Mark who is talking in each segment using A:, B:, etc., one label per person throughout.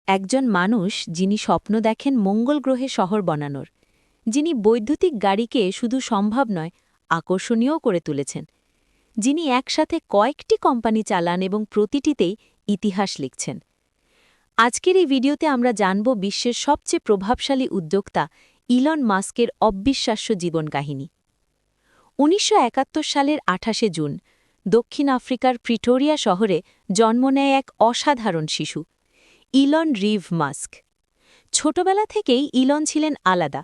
A: একজন মানুষ যিনি স্বপ্ন দেখেন মঙ্গল গ্রহে শহর বানানোর, যিনি বৈদ্যুতিক গাড়িকে শুধু সম্ভব নয় আকর্ষণীয় করে তুলেছেন, যিনি একসাথে কয়েকটি কোম্পানি চালান এবং প্রতিটিতেই ইতিহাস লিখছেন। আজকের এই ভিডিওতে আমরা জানব বিশ্বের সবচেয়ে প্রভাবশালী উদ্যোক্তা ইলন মাস্কের অবিশ্বাস্য জীবন কাহিনী। ১৯৭১ সালের ২৮ জুন দক্ষিণ আফ্রিকার প্রিটোরিয়া শহরে জন্ম নেয় এক অসাধারণ শিশু, ইলন রিভ মাস্ক। ছোটবেলা থেকেই ইলন ছিলেন আলাদা।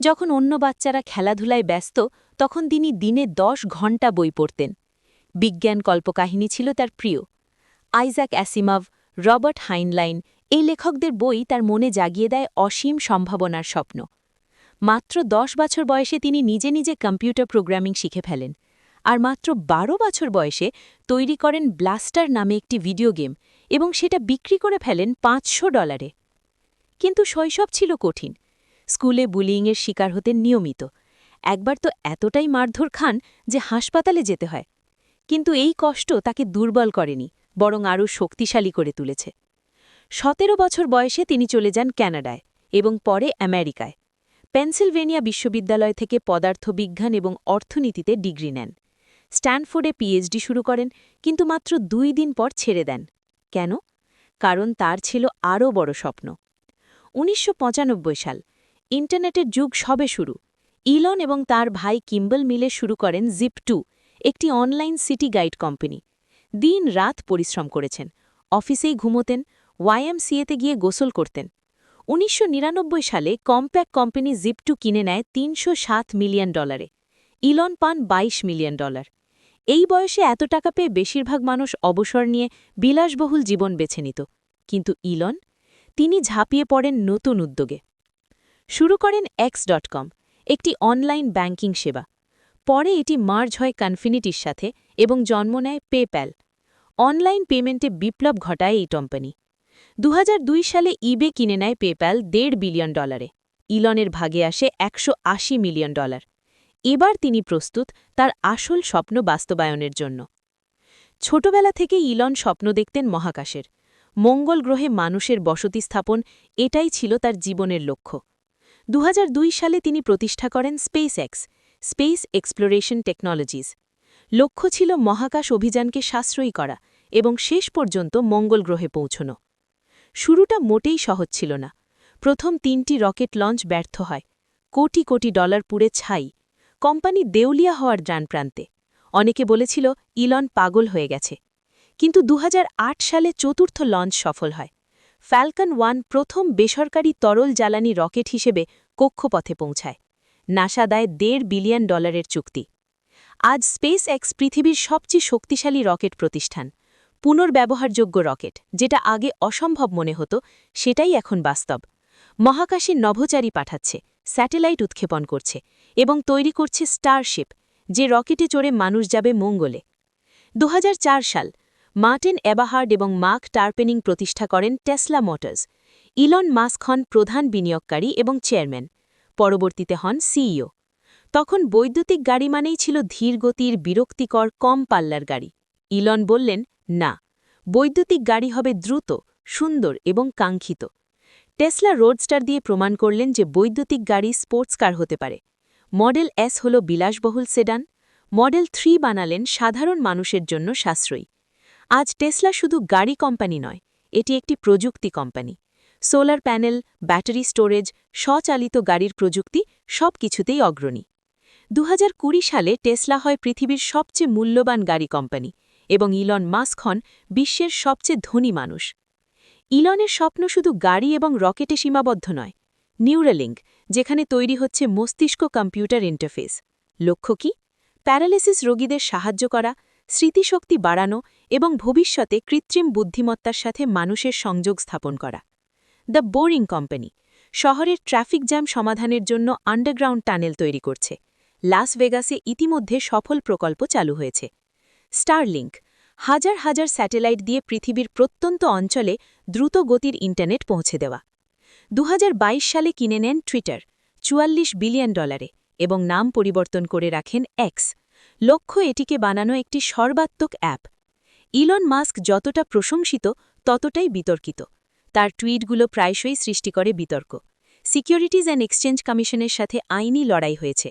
A: যখন অন্য বাচ্চারা খেলাধুলায় ব্যস্ত, তখন তিনি দিনে ১০ ঘণ্টা বই পড়তেন। বিজ্ঞান কল্পকাহিনী ছিল তার প্রিয়। আইজাক অ্যাসিমভ, রবার্ট হাইনলাইন এই লেখকদের বই তার মনে জাগিয়ে দেয় অসীম সম্ভাবনার স্বপ্ন। মাত্র ১০ বছর বয়সে তিনি নিজে নিজে কম্পিউটার প্রোগ্রামিং শিখে ফেলেন, আর মাত্র ১২ বছর বয়সে তৈরি করেন ব্লাস্টার নামে একটি ভিডিও গেম এবং সেটা বিক্রি করে ফেলেন $৫০০। কিন্তু শৈশব ছিল কঠিন। স্কুলে বুলিংয়ের শিকার হতেন নিয়মিত। একবার তো এতটাই মারধর খান যে হাসপাতালে যেতে হয়। কিন্তু এই কষ্ট তাকে দুর্বল করেনি, বরং আরও শক্তিশালী করে তুলেছে। ১৭ বছর বয়সে তিনি চলে যান কানাডায় এবং পরে আমেরিকায়। পেনসিলভেনিয়া বিশ্ববিদ্যালয় থেকে পদার্থবিজ্ঞান এবং অর্থনীতিতে ডিগ্রি নেন। স্ট্যানফোর্ডে পিএইচডি শুরু করেন, কিন্তু মাত্র ২ দিন পর ছেড়ে দেন। কেন? কারণ তার ছিল আরও বড় স্বপ্ন। ১৯৯৫ সাল, ইন্টারনেটের যুগ সবে শুরু। ইলন এবং তার ভাই কিম্বল মিলে শুরু করেন জিপ2, একটি অনলাইন সিটি গাইড কোম্পানি। দিন রাত পরিশ্রম করেছেন, অফিসেই ঘুমোতেন, ওয়াইএমসিএতে গিয়ে গোসল করতেন। ১৯৯৯ সালে কম্প্যাক্ট কোম্পানি জিপ2 কিনে নেয় $৩০৭ মিলিয়ন। ইলন পান $২২ মিলিয়ন। এই বয়সে এত টাকা পেয়ে বেশিরভাগ মানুষ অবসর নিয়ে বিলাসবহুল জীবন বেছে নিত। কিন্তু ইলন, তিনি ঝাঁপিয়ে পড়েন নতুন উদ্যোগে। শুরু করেন X.com, একটি অনলাইন ব্যাংকিং সেবা। পরে এটি মার্জ হয় কনফিনিটির সাথে এবং জন্ম নেয় পেপ্যাল। অনলাইন পেমেন্টে বিপ্লব ঘটায় এই কোম্পানি। ২০০২ সালে ইবে কিনে নেয় পেপ্যাল $১.৫ বিলিয়ন। ইলনের ভাগে আসে $১৮০ মিলিয়ন। এবার তিনি প্রস্তুত তার আসল স্বপ্ন বাস্তবায়নের জন্য। ছোটবেলা থেকে ইলন স্বপ্ন দেখতেন মহাকাশের। মঙ্গল গ্রহে মানুষের বসতি স্থাপন, এটাই ছিল তার জীবনের লক্ষ্য। ২০০২ সালে তিনি প্রতিষ্ঠা করেন স্পেসএক্স, স্পেস এক্সপ্লোরেশন টেকনোলজিস। লক্ষ্য ছিল মহাকাশ অভিযানকে সাশ্রয়ী করা এবং শেষ পর্যন্ত মঙ্গল গ্রহে পৌঁছনো। শুরুটা মোটেই সহজ ছিল না। প্রথম ৩টি রকেট লঞ্চ ব্যর্থ হয়। কোটি কোটি ডলার পুড়ে ছাই। কোম্পানি দেউলিয়া হওয়ার প্রান্তে। অনেকে বলেছিল ইলন পাগল হয়ে গেছে। কিন্তু ২০০৮ সালে চতুর্থ লঞ্চ সফল হয়। ফ্যালকন 1 প্রথম বেসরকারি তরল জ্বালানি রকেট হিসেবে কক্ষপথে পৌঁছায়। নাসা দেয় $১.৫ বিলিয়ন চুক্তি। আজ স্পেস এক্স পৃথিবীর সবচেয়ে শক্তিশালী রকেট প্রতিষ্ঠান। পুনর্ব্যবহারযোগ্য রকেট, যেটা আগে অসম্ভব মনে হতো, সেটাই এখন বাস্তব। মহাকাশে নভোচারী পাঠাচ্ছে, স্যাটেলাইট উৎক্ষেপণ করছে এবং তৈরি করছে স্টারশিপ, যে রকেটে চড়ে মানুষ যাবে মঙ্গলে। ২০০৪ সাল, মার্টিন এবাহার্ড এবং মার্ক টার্পেনিং প্রতিষ্ঠা করেন টেসলা মোটরস। ইলন মাস্ক হন প্রধান বিনিয়োগকারী এবং চেয়ারম্যান। পরবর্তীতে হন সিইও। তখন বৈদ্যুতিক গাড়ি মানেই ছিল ধীরগতির, বিরক্তিকর, কম পাল্লার গাড়ি। ইলন বললেন, না, বৈদ্যুতিক গাড়ি হবে দ্রুত, সুন্দর এবং কাঙ্ক্ষিত। টেসলা রোডস্টার দিয়ে প্রমাণ করলেন যে বৈদ্যুতিক গাড়ি স্পোর্টস কার হতে পারে। মডেল এস হল বিলাসবহুল সেডান। মডেল 3 বানালেন সাধারণ মানুষের জন্য সাশ্রয়ী। আজ টেসলা শুধু গাড়ি কোম্পানি নয়, এটি একটি প্রযুক্তি company. Solar panel, battery storage, স্বচালিত গাড়ির প্রযুক্তি, সব কিছুতেই অগ্রণী। ২০২০ সালে টেসলা হয় পৃথিবীর সবচেয়ে মূল্যবান গাড়ি কোম্পানি এবং ইলন মাস্ক হন বিশ্বের সবচেয়ে ধনী মানুষ। ইলনের স্বপ্ন শুধু গাড়ি এবং রকেটে সীমাবদ্ধ নয়। নিউরালিঙ্ক, যেখানে তৈরি হচ্ছে মস্তিষ্ক কম্পিউটার ইন্টারফেস। লক্ষ্য কি? প্যারালিসিস রোগীদের সাহায্য করা, স্মৃতিশক্তি বাড়ানো এবং ভবিষ্যতে কৃত্রিম বুদ্ধিমত্তার সাথে মানুষের সংযোগ স্থাপন করা। দ্য বোরিং কোম্পানি, শহরের ট্রাফিক জ্যাম সমাধানের জন্য আন্ডারগ্রাউন্ড টানেল তৈরি করছে। লাস ভেগাসে ইতিমধ্যে সফল প্রকল্প চালু হয়েছে। স্টারলিংক, হাজার হাজার স্যাটেলাইট দিয়ে পৃথিবীর প্রত্যন্ত অঞ্চলে দ্রুত গতির ইন্টারনেট পৌঁছে দেওয়া। ২০২২ সালে কিনে নেন টুইটার $৪৪ বিলিয়ন এবং নাম পরিবর্তন করে রাখেন এক্স। লক্ষ্য এটিকে বানানো একটি সর্বাত্মক অ্যাপ। ইলন মাস্ক যতটা প্রশংসিত ততটাই বিতর্কিত। তার টুইটগুলো প্রায়শই সৃষ্টি করে বিতর্ক। সিকিউরিটিজ অ্যান্ড এক্সচেঞ্জ কমিশনের সাথে আইনি লড়াই হয়েছে।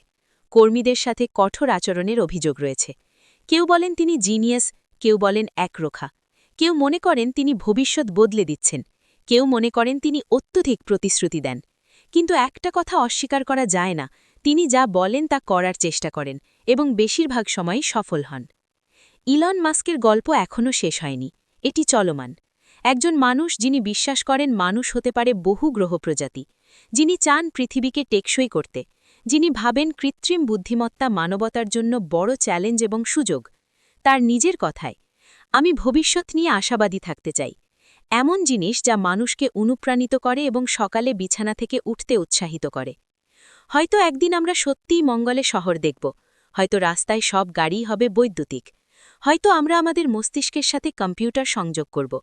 A: কর্মীদের সাথে কঠোর আচরণের অভিযোগ রয়েছে। কেউ বলেন তিনি জিনিয়াস, কেউ বলেন একরোখা। কেউ মনে করেন তিনি ভবিষ্যৎ বদলে দিচ্ছেন, কেউ মনে করেন তিনি অত্যধিক প্রতিশ্রুতি দেন। কিন্তু একটা কথা অস্বীকার করা যায় না, তিনি যা বলেন তা করার চেষ্টা করেন এবং বেশিরভাগ সময়ই সফল হন। ইলন মাস্কের গল্প এখনও শেষ হয়নি, এটি চলমান। একজন মানুষ যিনি বিশ্বাস করেন মানুষ হতে পারে বহু গ্রহ প্রজাতি, যিনি চান পৃথিবীকে টেকসই করতে, যিনি ভাবেন কৃত্রিম বুদ্ধিমত্তা মানবতার জন্য বড় চ্যালেঞ্জ এবং সুযোগ। তার নিজের কথায়, আমি ভবিষ্যৎ নিয়ে আশাবাদী থাকতে চাই, এমন জিনিস যা মানুষকে অনুপ্রাণিত করে এবং সকালে বিছানা থেকে উঠতে উৎসাহিত করে। হয়তো একদিন আমরা সত্যিই মঙ্গলে শহর দেখব, হয়তো রাস্তায় সব গাড়ি হবে বৈদ্যুতিক, হয়তো আমরা আমাদের মস্তিষ্কের সাথে কম্পিউটার সংযোগ করব।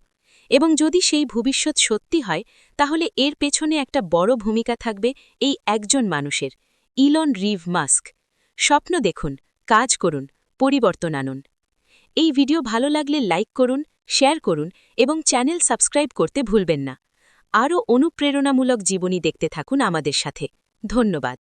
A: এবং যদি সেই ভবিষ্যৎ সত্যি হয়, তাহলে এর পেছনে একটা বড় ভূমিকা থাকবে এই একজন মানুষের, ইলন রিভ মাস্ক। স্বপ্ন দেখুন, কাজ করুন, পরিবর্তন আনুন। এই ভিডিও ভালো লাগলে লাইক করুন, শেয়ার করুন এবং চ্যানেল সাবস্ক্রাইব করতে ভুলবেন না। আরও অনুপ্রেরণামূলক জীবনী দেখতে থাকুন আমাদের সাথে। ধন্যবাদ।